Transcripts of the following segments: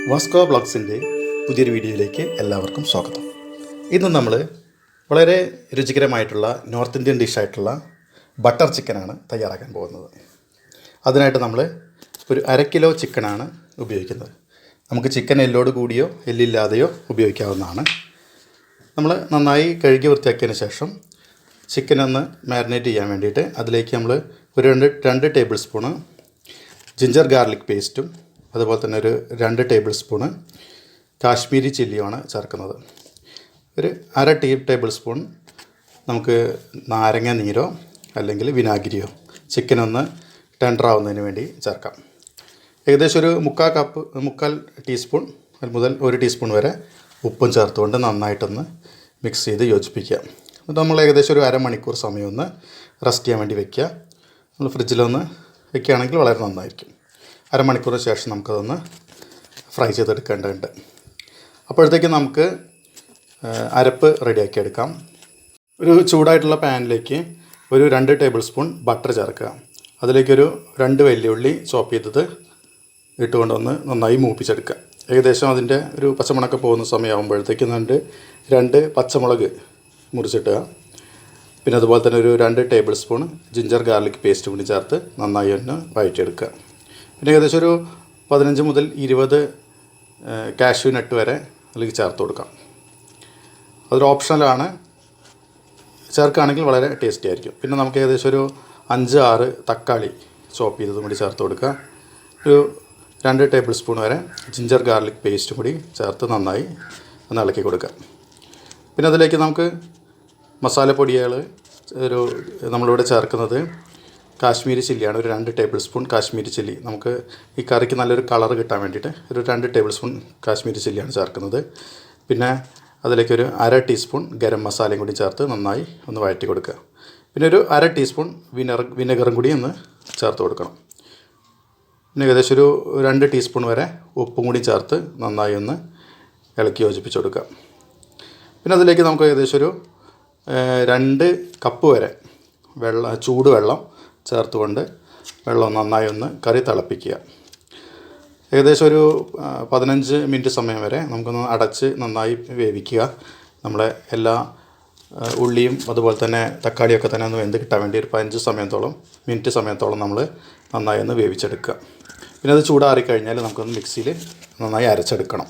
Vasco ബ്ലോഗ്സിൻ്റെ പുതിയൊരു വീഡിയോയിലേക്ക് എല്ലാവർക്കും സ്വാഗതം. ഇന്ന് നമ്മൾ വളരെ രുചികരമായിട്ടുള്ള നോർത്ത് ഇന്ത്യൻ ഡിഷായിട്ടുള്ള ബട്ടർ ചിക്കനാണ് തയ്യാറാക്കാൻ പോകുന്നത്. അതിനായിട്ട് നമ്മൾ ഒരു 1/2 കിലോ ചിക്കനാണ് ഉപയോഗിക്കുന്നത്. നമുക്ക് ചിക്കൻ എല്ലോട് കൂടിയോ എല്ലില്ലാതെയോ ഉപയോഗിക്കാവുന്നതാണ്. നമ്മൾ നന്നായി കഴുകി വൃത്തിയാക്കിയതിന് ശേഷം ചിക്കനൊന്ന് മാരിനേറ്റ് ചെയ്യാൻ വേണ്ടിയിട്ട് അതിലേക്ക് നമ്മൾ ഒരു രണ്ട് ടേബിൾ സ്പൂണ് ജിഞ്ചർ ഗാർലിക് പേസ്റ്റും അതുപോലെ തന്നെ ഒരു 2 ടേബിൾ സ്പൂണ് കാശ്മീരി ചില്ലിയുമാണ് ചേർക്കുന്നത്. ഒരു 1/2 ടേബിൾ സ്പൂൺ നമുക്ക് നാരങ്ങ നീരോ അല്ലെങ്കിൽ വിനാഗിരിയോ ചിക്കനൊന്ന് ടെൻഡറാവുന്നതിന് വേണ്ടി ചേർക്കാം. ഏകദേശം ഒരു 3/4 ടീസ്പൂൺ മുതൽ 1 ടീസ്പൂൺ വരെ ഉപ്പും ചേർത്തുകൊണ്ട് നന്നായിട്ടൊന്ന് മിക്സ് ചെയ്ത് യോജിപ്പിക്കുക. എന്നിട്ട് നമ്മൾ ഏകദേശം ഒരു അരമണിക്കൂർ സമയം ഒന്ന് റെസ്റ്റ് ചെയ്യാൻ വേണ്ടി വയ്ക്കുക. നമ്മൾ ഫ്രിഡ്ജിലൊന്ന് വയ്ക്കുകയാണെങ്കിൽ വളരെ നന്നായിരിക്കും. അരമണിക്കൂറിന് ശേഷം നമുക്കതൊന്ന് ഫ്രൈ ചെയ്തെടുക്കേണ്ടതുണ്ട്. അപ്പോഴത്തേക്ക് നമുക്ക് അരപ്പ് റെഡിയാക്കി എടുക്കാം. ഒരു ചൂടായിട്ടുള്ള പാനിലേക്ക് ഒരു 2 ടേബിൾ സ്പൂൺ ബട്ടർ ചേർക്കുക. അതിലേക്കൊരു 2 വെല്ലുള്ളി ചോപ്പ് ചെയ്തത് ഇട്ടുകൊണ്ടൊന്ന് നന്നായി മൂപ്പിച്ചെടുക്കുക. ഏകദേശം അതിൻ്റെ ഒരു പച്ചമുളകൊക്കെ പോകുന്ന സമയമാകുമ്പോഴത്തേക്ക് 2 പച്ചമുളക് മുറിച്ചിട്ടുക. പിന്നെ അതുപോലെ തന്നെ ഒരു 2 table spoon ginger garlic paste കൂടി ചേർത്ത് നന്നായി ഒന്ന് വഴറ്റിയെടുക്കുക. പിന്നെ ഏകദേശം ഒരു 15 മുതൽ 20 കാഷ്യൂ നട്ട് വരെ അതിലേക്ക് ചേർത്ത് കൊടുക്കാം. അതൊരു ഓപ്ഷണലാണ്, ചേർക്കുകയാണെങ്കിൽ വളരെ ടേസ്റ്റി ആയിരിക്കും. പിന്നെ നമുക്ക് ഏകദേശം ഒരു 5-6 തക്കാളി ചോപ്പ് ചെയ്തതും കൂടി ചേർത്ത് കൊടുക്കുക. ഒരു 2 ടേബിൾ സ്പൂൺ വരെ ജിഞ്ചർ ഗാർലിക് പേസ്റ്റും കൂടി ചേർത്ത് നന്നായി ഒന്ന് ഇളക്കി കൊടുക്കുക. പിന്നെ അതിലേക്ക് നമുക്ക് മസാലപ്പൊടികൾ നമ്മളിവിടെ ചേർക്കുന്നത് കാശ്മീരി ചില്ലിയാണ്. ഒരു 2 ടേബിൾ സ്പൂൺ കാശ്മീരി ചില്ലി. നമുക്ക് ഈ കറിക്ക് നല്ലൊരു കളർ കിട്ടാൻ വേണ്ടിയിട്ട് ഒരു 2 ടേബിൾ സ്പൂൺ കാശ്മീരി ചില്ലിയാണ് ചേർക്കുന്നത്. പിന്നെ അതിലേക്കൊരു 1/2 ടീസ്പൂൺ ഗരം മസാലയും കൂടി ചേർത്ത് നന്നായി ഒന്ന് വഴറ്റി കൊടുക്കുക. പിന്നെ ഒരു 1/2 ടീസ്പൂൺ വിനെഗറും കൂടി ഒന്ന് ചേർത്ത് കൊടുക്കണം. പിന്നെ ഏകദേശം ഒരു 2 ടീസ്പൂൺ വരെ ഉപ്പും കൂടി ചേർത്ത് നന്നായി ഒന്ന് ഇളക്കി യോജിപ്പിച്ച് കൊടുക്കുക. പിന്നെ അതിലേക്ക് നമുക്ക് ഏകദേശം ഒരു 2 കപ്പ് വരെ ചൂടുവെള്ളം ചേർത്തുകൊണ്ട് വെള്ളം നന്നായി ഒന്ന് കറി തിളപ്പിക്കുക. ഏകദേശം ഒരു 15 മിനിറ്റ് സമയം വരെ നമുക്കൊന്ന് അടച്ച് നന്നായി വേവിക്കുക. നമ്മളെ എല്ലാ ഉള്ളിയും അതുപോലെ തന്നെ തക്കാളിയൊക്കെ തന്നെ ഒന്ന് വെന്ത് കിട്ടാൻ വേണ്ടി ഒരു 15 മിനിറ്റ് സമയത്തോളം നമ്മൾ നന്നായി ഒന്ന് വേവിച്ചെടുക്കുക. പിന്നെ അത് ചൂടാറിക്കഴിഞ്ഞാൽ നമുക്കൊന്ന് മിക്സിയിൽ നന്നായി അരച്ചെടുക്കണം.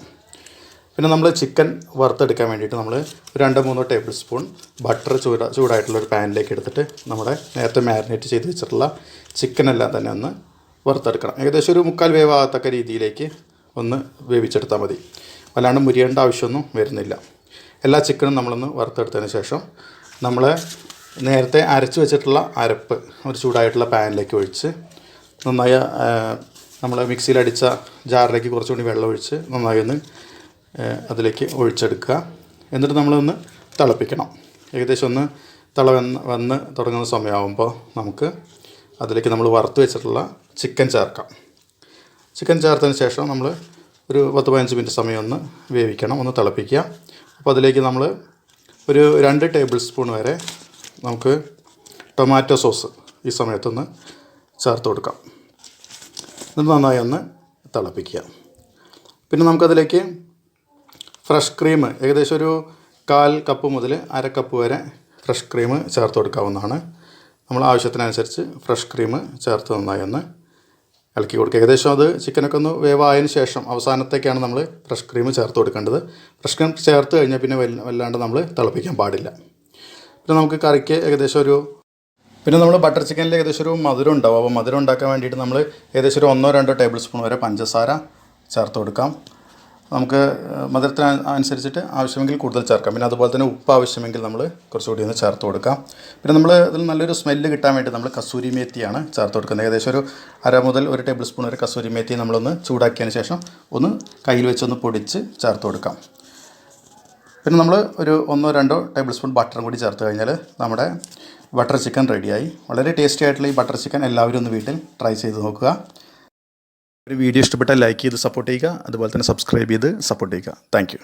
പിന്നെ നമ്മൾ ചിക്കൻ വറുത്തെടുക്കാൻ വേണ്ടിയിട്ട് നമ്മൾ 2-3 ടേബിൾ സ്പൂൺ ബട്ടർ ചൂടായിട്ടുള്ളൊരു പാനിലേക്ക് എടുത്തിട്ട് നമ്മുടെ നേരത്തെ മാരിനേറ്റ് ചെയ്ത് വെച്ചിട്ടുള്ള ചിക്കനെല്ലാം തന്നെ ഒന്ന് വറുത്തെടുക്കണം. ഏകദേശം ഒരു 3/4 വേവാകത്തക്ക രീതിയിലേക്ക് ഒന്ന് വേവിച്ചെടുത്താൽ മതി. വല്ലാണ്ട് മുരിയേണ്ട ആവശ്യമൊന്നും വരുന്നില്ല. എല്ലാ ചിക്കനും നമ്മളൊന്ന് വറുത്തെടുത്തതിന് ശേഷം നമ്മൾ നേരത്തെ അരച്ച് വെച്ചിട്ടുള്ള അരപ്പ് ഒരു ചൂടായിട്ടുള്ള പാനിലേക്ക് ഒഴിച്ച് നന്നായി നമ്മൾ മിക്സിയിലടിച്ച ജാറിലേക്ക് കുറച്ചുകൂടി വെള്ളം ഒഴിച്ച് നന്നായി ഒന്ന് അതിലേക്ക് ഒഴിച്ചെടുക്കുക. എന്നിട്ട് നമ്മളൊന്ന് തിളപ്പിക്കണം. ഏകദേശം ഒന്ന് വന്ന് തുടങ്ങുന്ന സമയമാകുമ്പോൾ നമുക്ക് അതിലേക്ക് നമ്മൾ വറുത്ത് വെച്ചിട്ടുള്ള ചിക്കൻ ചേർക്കാം. ചിക്കൻ ചേർത്തതിന് ശേഷം നമ്മൾ ഒരു 10-15 മിനിറ്റ് സമയം ഒന്ന് വേവിക്കണം, ഒന്ന് തിളപ്പിക്കുക. അപ്പോൾ അതിലേക്ക് നമ്മൾ ഒരു 2 ടേബിൾ സ്പൂൺ വരെ നമുക്ക് ടൊമാറ്റോ സോസ് ഈ സമയത്തൊന്ന് ചേർത്ത് കൊടുക്കാം. എന്നിട്ട് നന്നായി ഒന്ന് തിളപ്പിക്കുക. പിന്നെ നമുക്കതിലേക്ക് ഫ്രഷ് ക്രീം ഏകദേശം ഒരു 1/4 കപ്പ് മുതൽ 1/2 കപ്പ് വരെ ഫ്രഷ് ക്രീം ചേർത്ത് കൊടുക്കാവുന്നതാണ്. നമ്മൾ ആവശ്യത്തിനനുസരിച്ച് ഫ്രഷ് ക്രീം ചേർത്ത് നന്നായി ഒന്ന് ഇളക്കി കൊടുക്കുക. ഏകദേശം അത് ചിക്കനൊക്കെ ഒന്ന് വേവായതിന് ശേഷം അവസാനത്തേക്കാണ് നമ്മൾ ഫ്രഷ് ക്രീം ചേർത്ത് കൊടുക്കേണ്ടത്. ഫ്രഷ് ക്രീം ചേർത്ത് കഴിഞ്ഞാൽ പിന്നെ വല്ലാണ്ട് നമ്മൾ തിളപ്പിക്കാൻ പാടില്ല. പിന്നെ നമുക്ക് കറിക്ക് പിന്നെ നമ്മൾ ബട്ടർ ചിക്കനിൽ ഏകദേശം ഒരു മധുരം ഉണ്ടാവും. അപ്പോൾ മധുരം ഉണ്ടാക്കാൻ വേണ്ടിയിട്ട് നമ്മൾ ഏകദേശം ഒരു 1-2 ടേബിൾ സ്പൂൺ വരെ പഞ്ചസാര ചേർത്ത് കൊടുക്കാം. നമുക്ക് മധുരത്തിന് അനുസരിച്ചിട്ട് ആവശ്യമെങ്കിൽ കൂടുതൽ ചേർക്കാം. പിന്നെ അതുപോലെ തന്നെ ഉപ്പ് ആവശ്യമെങ്കിൽ നമ്മൾ കുറച്ചുകൂടി ഒന്ന് ചേർത്ത് കൊടുക്കാം. പിന്നെ നമ്മൾ ഇതിൽ നല്ലൊരു സ്മെല്ല് കിട്ടാൻ വേണ്ടി നമ്മൾ കസൂരി മേത്തിയാണ് ചേർത്ത് കൊടുക്കുന്നത്. ഏകദേശം ഒരു 1/2 മുതൽ 1 ടേബിൾ സ്പൂൺ വരെ കസൂരി മേത്തി നമ്മളൊന്ന് ചൂടാക്കിയതിന് ശേഷം ഒന്ന് കയ്യിൽ വെച്ചൊന്ന് പൊടിച്ച് ചേർത്ത് കൊടുക്കാം. പിന്നെ നമ്മൾ ഒരു 1-2 ടേബിൾ സ്പൂൺ ബട്ടറും കൂടി ചേർത്ത് കഴിഞ്ഞാൽ നമ്മുടെ ബട്ടർ ചിക്കൻ റെഡിയായി. വളരെ ടേസ്റ്റി ആയിട്ടുള്ള ഈ ബട്ടർ ചിക്കൻ എല്ലാവരും ഒന്ന് വീട്ടിൽ ട്രൈ ചെയ്ത് നോക്കുക. ഒരു വീഡിയോ ഇഷ്ടപ്പെട്ടാൽ ലൈക്ക് ചെയ്ത് സപ്പോർട്ട് ചെയ്യുക. അതുപോലെ തന്നെ സബ്സ്ക്രൈബ് ചെയ്ത് സപ്പോർട്ട് ചെയ്യുക. താങ്ക്